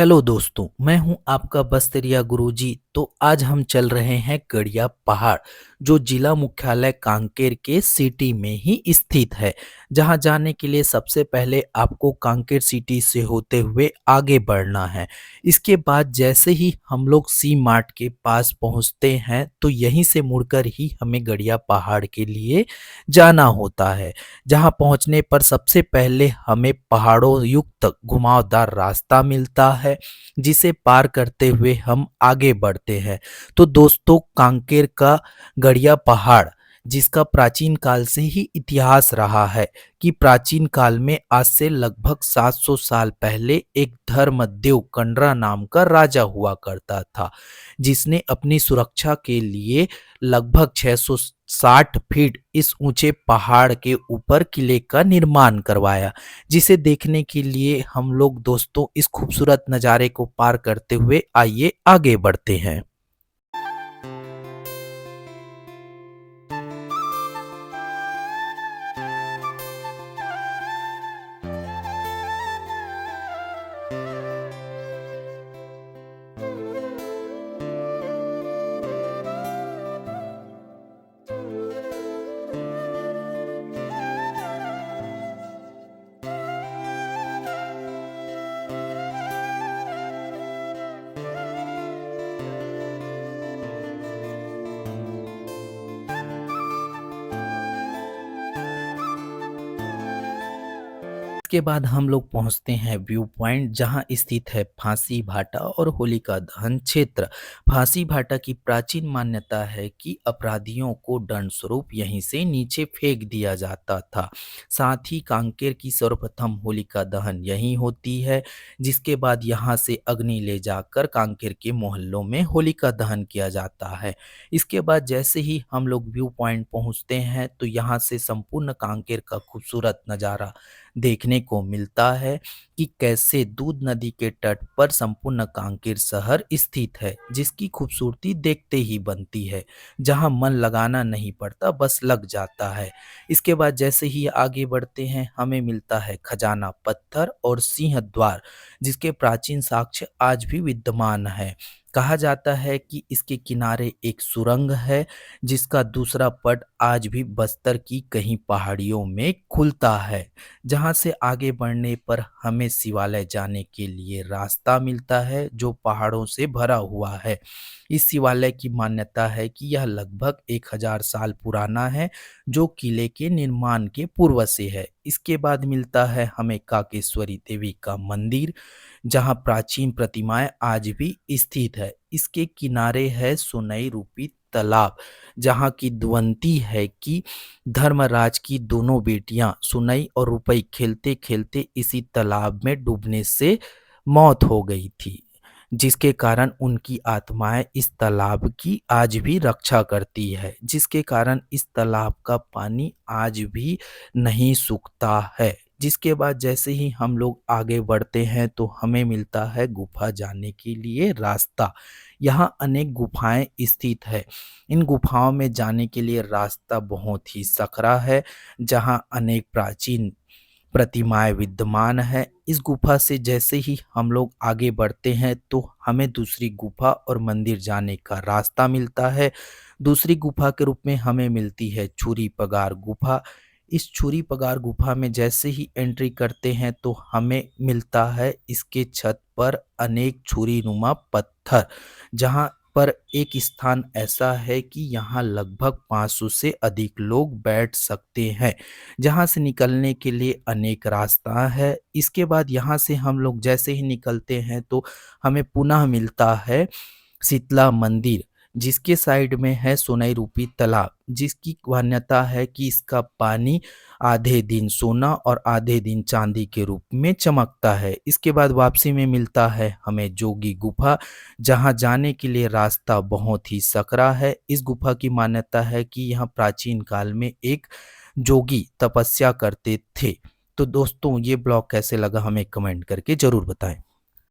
Hello दोस्तों, मैं हूं आपका बस्तरिया गुरुजी। तो आज हम चल रहे हैं गड़िया पहाड़, जो जिला मुख्यालय कांकेर के सिटी में ही स्थित है। जहां जाने के लिए सबसे पहले आपको कांकेर सिटी से होते हुए आगे बढ़ना है। इसके बाद जैसे ही हम लोग सी मार्ट के पास पहुंचते हैं तो यहीं से मुड़कर ही हमें गड़िया पहाड़ के लिए जाना होता है। जहां पहुंचने पर सबसे पहले हमें पहाड़ों युक्त घुमावदार रास्ता मिलता है, जिसे पार करते हुए हम आगे बढ़ते हैं। तो दोस्तों, कांकेर का गड़िया पहाड़, जिसका प्राचीन काल से ही इतिहास रहा है कि प्राचीन काल में आज से लगभग 700 साल पहले एक धर्मदेव कंडरा नाम का राजा हुआ करता था, जिसने अपनी सुरक्षा के लिए लगभग 660 फीट इस ऊंचे पहाड़ के ऊपर किले का निर्माण करवाया, जिसे देखने के लिए हम लोग दोस्तों इस खूबसूरत नज़ारे को पार करते हुए आइए आगे बढ़ते हैं। इसके बाद हम लोग पहुंचते हैं व्यू पॉइंट, जहां स्थित है फांसी भाटा और होलिका दहन क्षेत्र। फांसी भाटा की प्राचीन मान्यता है कि अपराधियों को दंड स्वरूप यहीं से नीचे फेंक दिया जाता था। साथ ही कांकेर की सर्वप्रथम होलिका दहन यहीं होती है, जिसके बाद यहां से अग्नि ले जाकर कांकेर के मोहल्लों में होलिका दहन किया जाता है। इसके बाद जैसे ही हम लोग व्यू पॉइंट पहुंचते हैं तो यहाँ से संपूर्ण कांकेर का खूबसूरत नज़ारा देखने को मिलता है कि कैसे दूध नदी के तट पर संपूर्ण कांकेर शहर स्थित है, जिसकी खूबसूरती देखते ही बनती है, जहां मन लगाना नहीं पड़ता, बस लग जाता है। इसके बाद जैसे ही आगे बढ़ते हैं हमें मिलता है खजाना पत्थर और सिंह द्वार, जिसके प्राचीन साक्ष्य आज भी विद्यमान है। कहा जाता है कि इसके किनारे एक सुरंग है, जिसका दूसरा पट आज भी बस्तर की कहीं पहाड़ियों में खुलता है। जहाँ से आगे बढ़ने पर हमें शिवालय जाने के लिए रास्ता मिलता है, जो पहाड़ों से भरा हुआ है। इस शिवालय की मान्यता है कि यह लगभग 1000 साल पुराना है, जो किले के निर्माण के पूर्व से है। इसके बाद मिलता है हमें काकेश्वरी देवी का मंदिर, जहाँ प्राचीन प्रतिमाएं आज भी स्थित है। इसके किनारे है सुनई रूपी तालाब, जहाँ की ध्वंती है कि धर्मराज की दोनों बेटियां सुनई और रुपई खेलते खेलते इसी तालाब में डूबने से मौत हो गई थी, जिसके कारण उनकी आत्माएं इस तालाब की आज भी रक्षा करती है, जिसके कारण इस तालाब का पानी आज भी नहीं सूखता है। जिसके बाद जैसे ही हम लोग आगे बढ़ते हैं तो हमें मिलता है गुफा जाने के लिए रास्ता। यहाँ अनेक गुफाएं स्थित है। इन गुफाओं में जाने के लिए रास्ता बहुत ही सकरा है, जहाँ अनेक प्राचीन प्रतिमाएं विद्यमान है। इस गुफा से जैसे ही हम लोग आगे बढ़ते हैं तो हमें दूसरी गुफा और मंदिर जाने का रास्ता मिलता है। दूसरी गुफा के रूप में हमें मिलती है छुरी पगार गुफा। इस छुरी पगार गुफा में जैसे ही एंट्री करते हैं तो हमें मिलता है इसके छत पर अनेक छुरी नुमा पत्थर, जहाँ पर एक स्थान ऐसा है कि यहाँ लगभग 500 से अधिक लोग बैठ सकते हैं, जहाँ से निकलने के लिए अनेक रास्ता है। इसके बाद यहाँ से हम लोग जैसे ही निकलते हैं तो हमें पुनः मिलता है शीतला मंदिर, जिसके साइड में है सोनई रूपी तालाब, जिसकी मान्यता है कि इसका पानी आधे दिन सोना और आधे दिन चांदी के रूप में चमकता है। इसके बाद वापसी में मिलता है हमें जोगी गुफा, जहां जाने के लिए रास्ता बहुत ही सकरा है। इस गुफा की मान्यता है कि यहाँ प्राचीन काल में एक जोगी तपस्या करते थे। तो दोस्तों, ये ब्लॉग कैसे लगा हमें कमेंट करके जरूर बताएं।